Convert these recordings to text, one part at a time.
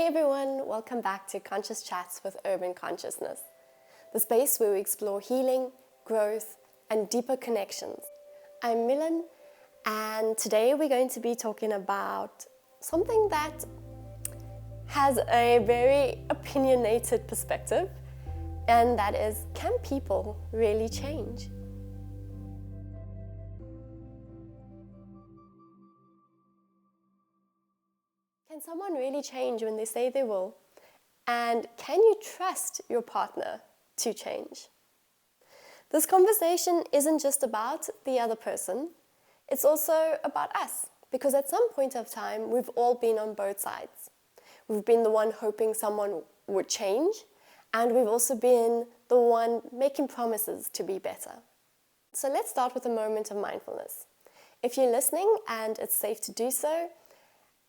Hey everyone, welcome back to Conscious Chats with Urban Consciousness, the space where we explore healing, growth, and deeper connections. I'm Milan, and today we're going to be talking about something that has a very opinionated perspective, and that is, can people really change? Can someone really change when they say they will? And can you trust your partner to change? This conversation isn't just about the other person, it's also about us. Because at some point of time, we've all been on both sides. We've been the one hoping someone would change, and we've also been the one making promises to be better. So let's start with a moment of mindfulness. If you're listening and it's safe to do so,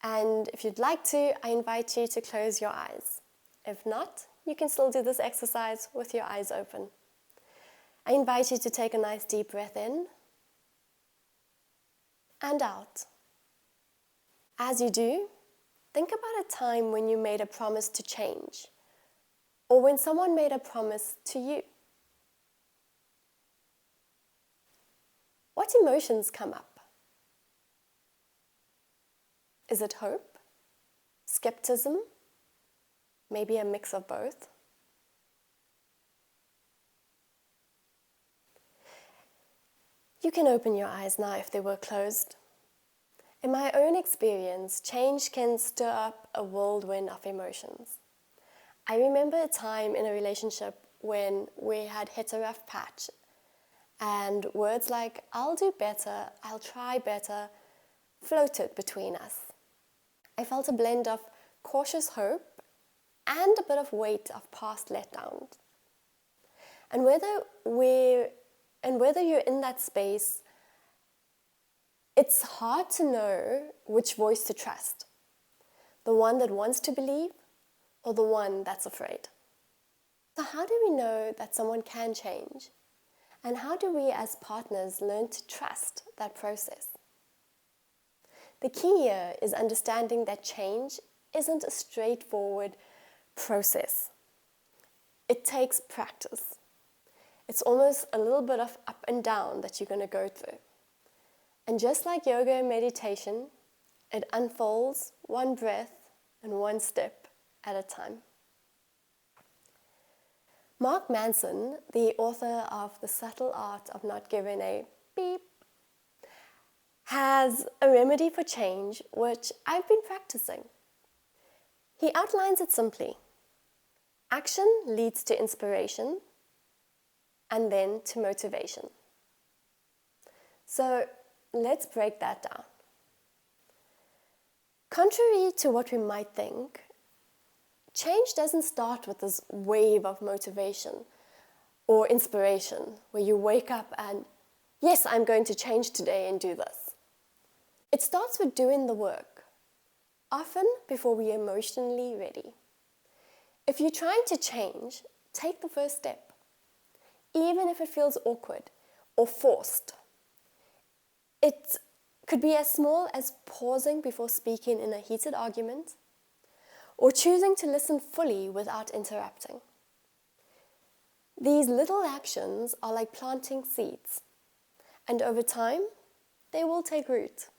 and if you'd like to, I invite you to close your eyes. If not, you can still do this exercise with your eyes open. I invite you to take a nice deep breath in and out. As you do, think about a time when you made a promise to change, or when someone made a promise to you. What emotions come up? Is it hope? Skepticism? Maybe a mix of both? You can open your eyes now if they were closed. In my own experience, change can stir up a whirlwind of emotions. I remember a time in a relationship when we had hit a rough patch, and words like, "I'll do better," "I'll try better," floated between us. I felt a blend of cautious hope and a bit of weight of past letdowns. And whether you're in that space, it's hard to know which voice to trust. The one that wants to believe or the one that's afraid. So how do we know that someone can change? And how do we as partners learn to trust that process? The key here is understanding that change isn't a straightforward process. It takes practice. It's almost a little bit of up and down that you're going to go through. And just like yoga and meditation, it unfolds one breath and one step at a time. Mark Manson, the author of The Subtle Art of Not Giving a Beep, has a remedy for change which I've been practicing. He outlines it simply. Action leads to inspiration and then to motivation. So let's break that down. Contrary to what we might think, change doesn't start with this wave of motivation or inspiration where you wake up and, yes, I'm going to change today and do this. It starts with doing the work, often before we're emotionally ready. If you're trying to change, take the first step, even if it feels awkward or forced. It could be as small as pausing before speaking in a heated argument, or choosing to listen fully without interrupting. These little actions are like planting seeds, and over time, they will take root.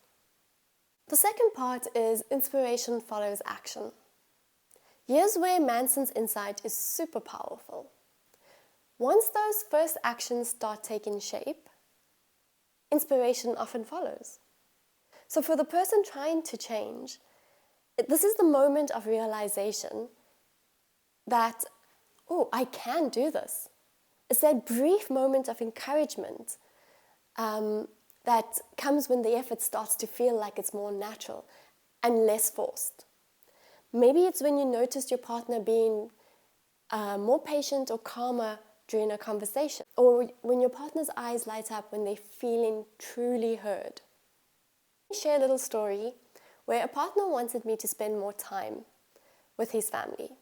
The second part is inspiration follows action. Here's where Manson's insight is super powerful. Once those first actions start taking shape, inspiration often follows. So for the person trying to change, this is the moment of realization that, oh, I can do this. It's that brief moment of encouragement that comes when the effort starts to feel like it's more natural and less forced. Maybe it's when you notice your partner being more patient or calmer during a conversation, or when your partner's eyes light up when they're feeling truly heard. Let me share a little story where a partner wanted me to spend more time with his family.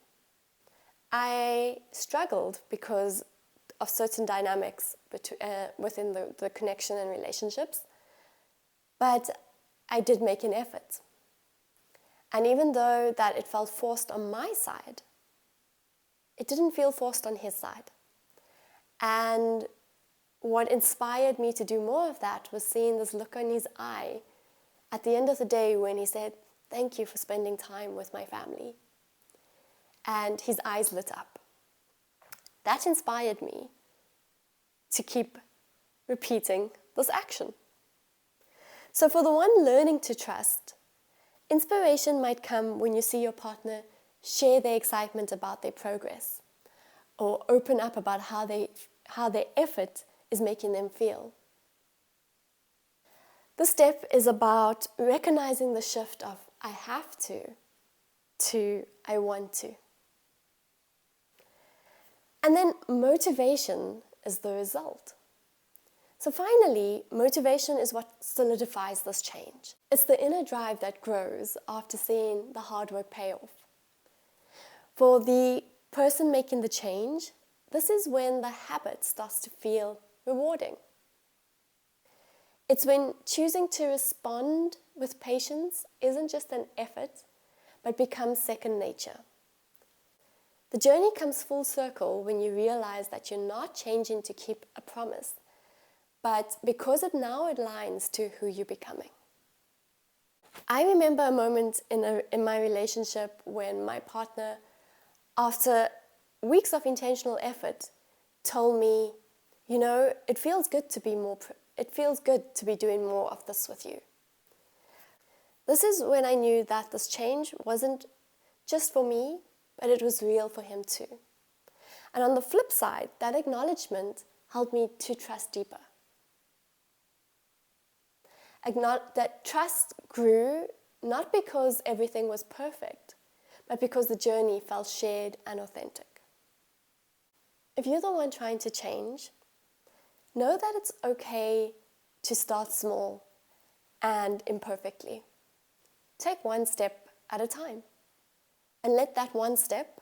I struggled because of certain dynamics within the connection and relationships, but I did make an effort. And even though that it felt forced on my side, it didn't feel forced on his side. And what inspired me to do more of that was seeing this look on his eye at the end of the day when he said, "Thank you for spending time with my family." And his eyes lit up. That inspired me to keep repeating this action. So for the one learning to trust, inspiration might come when you see your partner share their excitement about their progress or open up about how their effort is making them feel. This step is about recognizing the shift of "I have to "I want to." And then motivation is the result. So finally, motivation is what solidifies this change. It's the inner drive that grows after seeing the hard work pay off. For the person making the change, this is when the habit starts to feel rewarding. It's when choosing to respond with patience isn't just an effort, but becomes second nature. The journey comes full circle when you realize that you're not changing to keep a promise, but because it now aligns to who you're becoming. I remember a moment in my relationship when my partner, after weeks of intentional effort, told me, "It feels good to be doing more of this with you." This is when I knew that this change wasn't just for me, but it was real for him too. And on the flip side, that acknowledgement helped me to trust deeper. That trust grew not because everything was perfect, but because the journey felt shared and authentic. If you're the one trying to change, know that it's okay to start small and imperfectly. Take one step at a time, and let that one step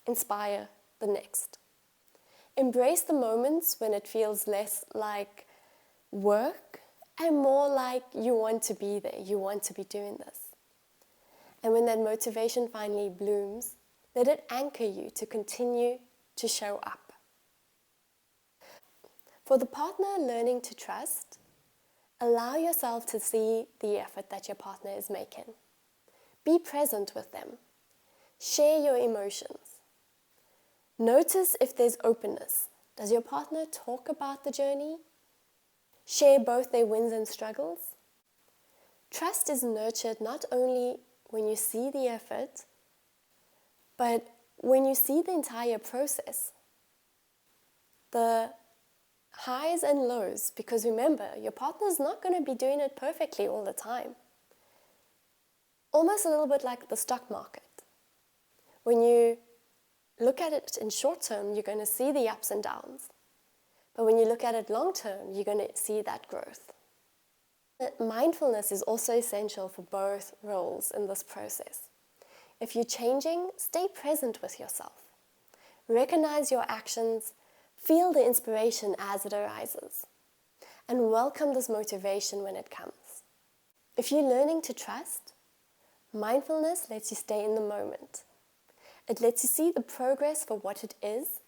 inspire the next. Embrace the moments when it feels less like work and more like you want to be there, you want to be doing this. And when that motivation finally blooms, let it anchor you to continue to show up. For the partner learning to trust, allow yourself to see the effort that your partner is making. Be present with them. Share your emotions. Notice if there's openness. Does your partner talk about the journey? Share both their wins and struggles? Trust is nurtured not only when you see the effort, but when you see the entire process. The highs and lows, because remember, your partner's not going to be doing it perfectly all the time. Almost a little bit like the stock market. When you look at it in short term, you're going to see the ups and downs. But when you look at it long term, you're going to see that growth. Mindfulness is also essential for both roles in this process. If you're changing, stay present with yourself. Recognize your actions, feel the inspiration as it arises, and welcome this motivation when it comes. If you're learning to trust, mindfulness lets you stay in the moment. It lets you see the progress for what it is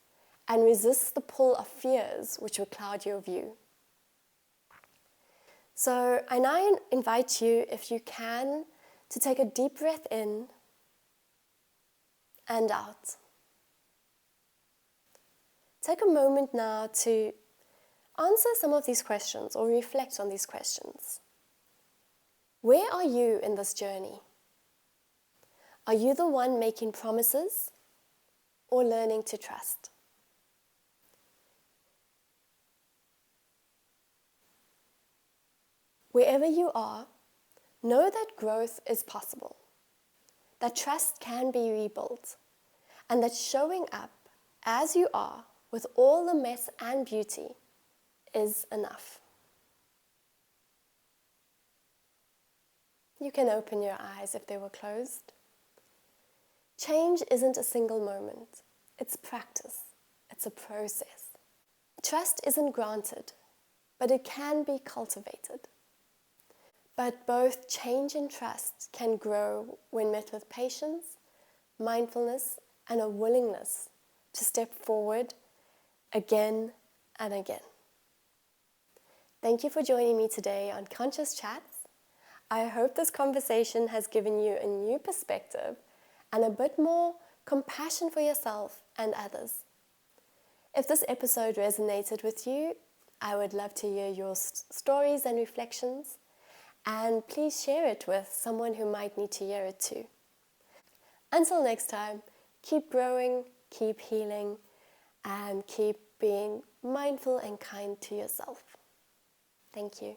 and resists the pull of fears which will cloud your view. So I now invite you, if you can, to take a deep breath in and out. Take a moment now to answer some of these questions or reflect on these questions. Where are you in this journey? Are you the one making promises or learning to trust? Wherever you are, know that growth is possible, that trust can be rebuilt, and that showing up as you are with all the mess and beauty is enough. You can open your eyes if they were closed. Change isn't a single moment. It's practice. It's a process. Trust isn't granted, but it can be cultivated. But both change and trust can grow when met with patience, mindfulness, and a willingness to step forward again and again. Thank you for joining me today on Conscious Chats. I hope this conversation has given you a new perspective and a bit more compassion for yourself and others. If this episode resonated with you, I would love to hear your stories and reflections, and please share it with someone who might need to hear it too. Until next time, keep growing, keep healing, and keep being mindful and kind to yourself. Thank you.